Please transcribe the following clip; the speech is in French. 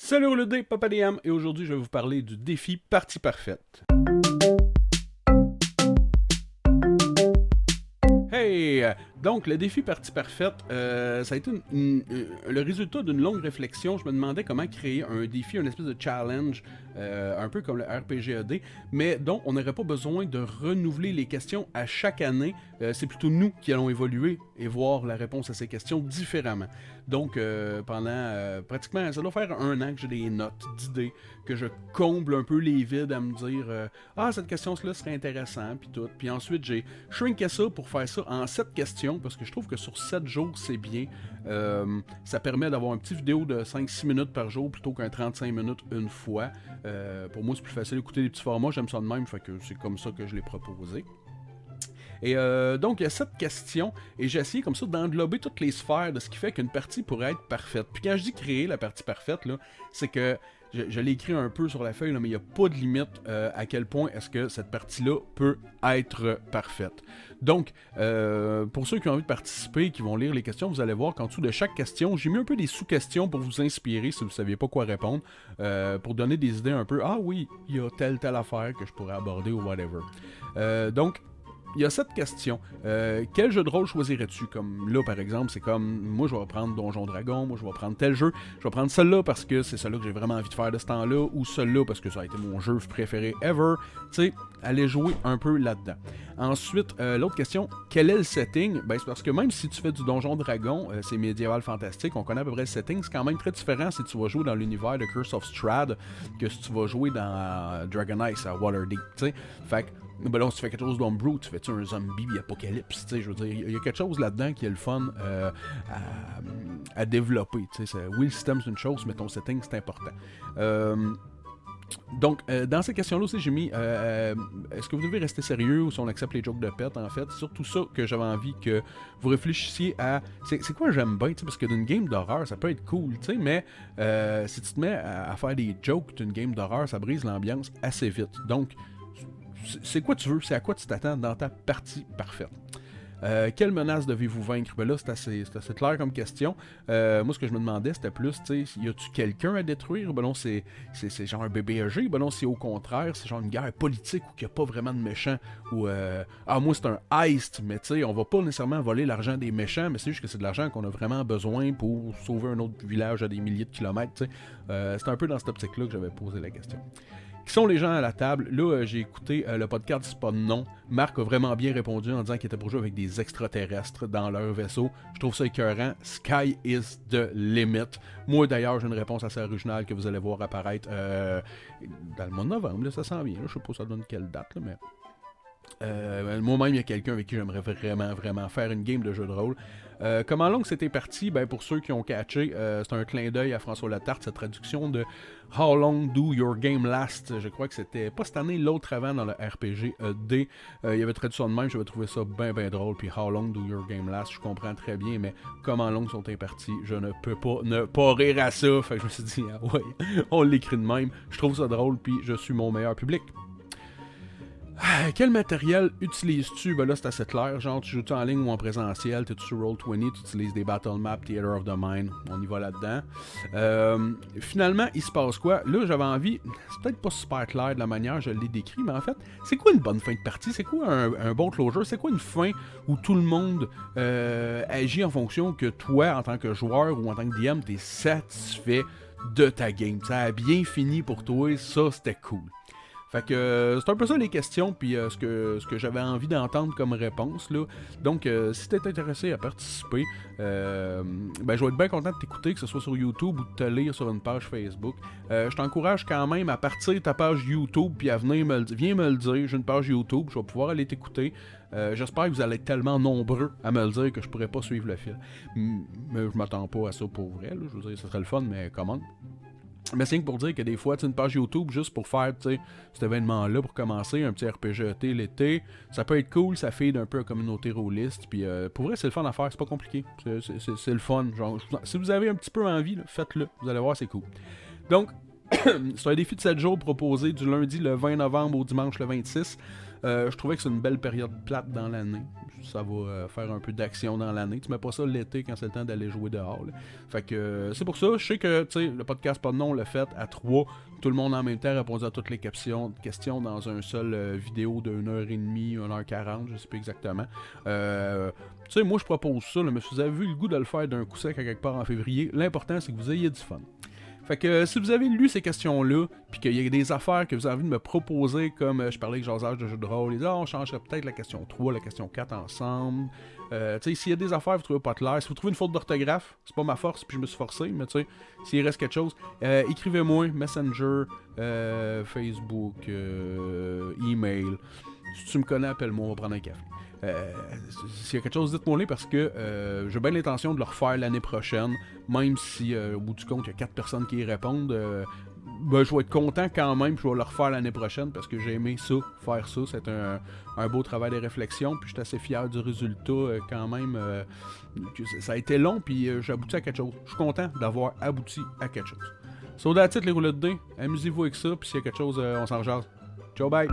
Salut le dé, Papa DM, et aujourd'hui je vais vous parler du défi Partie Parfaite. Hey! Donc, le défi Partie Parfaite, ça a été le résultat d'une longue réflexion. Je me demandais comment créer un défi, une espèce de challenge, un peu comme le RPGAD, mais dont on n'aurait pas besoin de renouveler les questions à chaque année. C'est plutôt nous qui allons évoluer et voir la réponse à ces questions différemment. Donc, pendant pratiquement, ça doit faire un an que j'ai des notes d'idées, que je comble un peu les vides à me dire ah, cette question-là serait intéressante, puis tout. Puis ensuite, j'ai shrinké ça pour faire ça en 7 questions, parce que je trouve que sur 7 jours, c'est bien. Ça permet d'avoir une petite vidéo de 5-6 minutes par jour plutôt qu'un 35 minutes une fois. Pour moi, c'est plus facile d'écouter des petits formats, j'aime ça de même, fait que c'est comme ça que je l'ai proposé. Et donc, il y a cette question, et j'ai essayé comme ça d'englober toutes les sphères de ce qui fait qu'une partie pourrait être parfaite. Puis quand je dis créer la partie parfaite, là, c'est que je l'ai écrit un peu sur la feuille, là, mais il n'y a pas de limite à quel point est-ce que cette partie-là peut être parfaite. Donc, pour ceux qui ont envie de participer, qui vont lire les questions, vous allez voir qu'en dessous de chaque question, j'ai mis un peu des sous-questions pour vous inspirer si vous ne saviez pas quoi répondre, pour donner des idées un peu, ah oui, il y a telle affaire que je pourrais aborder ou whatever. Donc, il y a cette question. Quel jeu de rôle choisirais-tu? Comme là, par exemple, c'est comme, moi, je vais prendre Donjon Dragon, moi, je vais prendre tel jeu. Je vais prendre celui-là parce que c'est celui-là que j'ai vraiment envie de faire de ce temps-là, ou celui-là parce que ça a été mon jeu préféré ever. Tu sais, aller jouer un peu là-dedans. Ensuite, l'autre question, quel est le setting? Ben, c'est parce que même si tu fais du Donjon Dragon, c'est médiéval fantastique, on connaît à peu près le setting, c'est quand même très différent si tu vas jouer dans l'univers de Curse of Strahd que si tu vas jouer dans Dragon Ice à Waterdeep, tu sais. Fait que ben là, si tu fais quelque chose d'homebrew, tu fais-tu un zombie apocalypse, tu sais, je veux dire, il y a quelque chose là-dedans qui est le fun à développer, tu sais, oui, le système c'est une chose, mais ton setting c'est important. Donc, dans cette question-là aussi, j'ai mis est-ce que vous devez rester sérieux ou si on accepte les jokes de pète, en fait. C'est surtout ça que j'avais envie que vous réfléchissiez à. C'est quoi j'aime bien, parce que d'une game d'horreur, ça peut être cool, tu sais, mais si tu te mets à faire des jokes d'une game d'horreur, ça brise l'ambiance assez vite. Donc, c'est quoi tu veux, c'est à quoi tu t'attends dans ta partie parfaite. Quelle menace devez-vous vaincre? Ben là, c'est assez clair comme question. Moi, ce que je me demandais, c'était plus, tu sais, y a-tu quelqu'un à détruire? Ben non, c'est genre un BBEG. Ben non, c'est au contraire, c'est genre une guerre politique où il n'y a pas vraiment de méchants. Ou, moi, c'est un heist, mais tu sais, on va pas nécessairement voler l'argent des méchants, mais c'est juste que c'est de l'argent qu'on a vraiment besoin pour sauver un autre village à des milliers de kilomètres, tu sais. C'est un peu dans cette optique-là que j'avais posé la question. Qui sont les gens à la table? Là, j'ai écouté le podcast C'est pas de nom. Marc a vraiment bien répondu en disant qu'il était pour jouer avec des extraterrestres dans leur vaisseau. Je trouve ça écœurant. Sky is the limit. Moi, d'ailleurs, j'ai une réponse assez originale que vous allez voir apparaître dans le mois de novembre. Là, ça s'en vient. Là. Je sais pas ça donne quelle date, là, mais... moi-même, il y a quelqu'un avec qui j'aimerais vraiment faire une game de jeu de rôle. Comment long c'était parti? Ben, pour ceux qui ont catché, c'est un clin d'œil à François Letarte, cette traduction de How long do your game last? Je crois que c'était pas cette année, l'autre avant dans le RPG D. Il y avait traduit ça de même, j'avais trouvé ça bien drôle. Puis How long do your game last? Je comprends très bien, mais comment long sont tes parties? Je ne peux pas ne pas rire à ça. Fait que je me suis dit, ah ouais, on l'écrit de même. Je trouve ça drôle, puis je suis mon meilleur public. Quel matériel utilises-tu? Ben là, c'est assez clair. Genre, tu joues-tu en ligne ou en présentiel? Tu es sur Roll20? Tu utilises des Battle Map, Theater of the Mind? On y va là-dedans. Finalement, il se passe quoi? Là, j'avais envie... C'est peut-être pas super clair de la manière je l'ai décrit, mais en fait, c'est quoi une bonne fin de partie? C'est quoi un bon closure? C'est quoi une fin où tout le monde agit en fonction que toi, en tant que joueur ou en tant que DM, t'es satisfait de ta game? Ça a bien fini pour toi, ça, c'était cool. Fait que c'est un peu ça les questions, puis ce que j'avais envie d'entendre comme réponse, là. Donc, si t'es intéressé à participer, ben, je vais être bien content de t'écouter, que ce soit sur YouTube ou de te lire sur une page Facebook. Je t'encourage quand même à partir de ta page YouTube, puis à venir viens me le dire, j'ai une page YouTube, je vais pouvoir aller t'écouter. J'espère que vous allez être tellement nombreux à me le dire que je pourrais pas suivre le fil. Mais je m'attends pas à ça pour vrai, là. Je veux dire, ça serait le fun, mais comment? Mais c'est pour dire que des fois, tu une page YouTube juste pour faire cet événement-là pour commencer, un petit RPG l'été, ça peut être cool, ça fait un peu la communauté rôliste, puis pour vrai, c'est le fun à faire, c'est pas compliqué, c'est le fun. Genre, si vous avez un petit peu envie, là, faites-le, vous allez voir, c'est cool. Donc, C'est un défi de 7 jours proposé du lundi le 20 novembre au dimanche le 26. Je trouvais que c'est une belle période plate dans l'année. Ça va faire un peu d'action dans l'année. Tu mets pas ça l'été quand c'est le temps d'aller jouer dehors. Là. Fait que c'est pour ça. Je sais que le podcast Pas de nom, on l'a fait à 3. Tout le monde en même temps répondait à toutes les questions dans un seul vidéo d'1h30, 1h40, je sais pas exactement. Moi je propose ça, là, mais si vous avez vu le goût de le faire d'un coup sec à quelque part en février, l'important c'est que vous ayez du fun. Fait que si vous avez lu ces questions-là, puis qu'il y a des affaires que vous avez envie de me proposer, comme je parlais avec Josage de jeux de rôle, on changerait peut-être la question 3, la question 4 ensemble. S'il y a des affaires que vous trouvez pas claires, si vous trouvez une faute d'orthographe, c'est pas ma force, puis je me suis forcé, mais s'il reste quelque chose, écrivez-moi, Messenger, Facebook, email. Si tu me connais, appelle-moi, on va prendre un café. S'il y a quelque chose, dites-moi-les parce que j'ai bien l'intention de le refaire l'année prochaine, même si au bout du compte, il y a 4 personnes qui y répondent. Je vais être content quand même, puis je vais le refaire l'année prochaine parce que j'ai aimé ça, faire ça. C'est un beau travail de réflexion, puis je suis assez fier du résultat quand même. Ça a été long, puis j'ai abouti à quelque chose. Je suis content d'avoir abouti à quelque chose. So that's it, les roulettes de dés. Amusez-vous avec ça, puis s'il y a quelque chose, on s'en jase. Ciao, bye!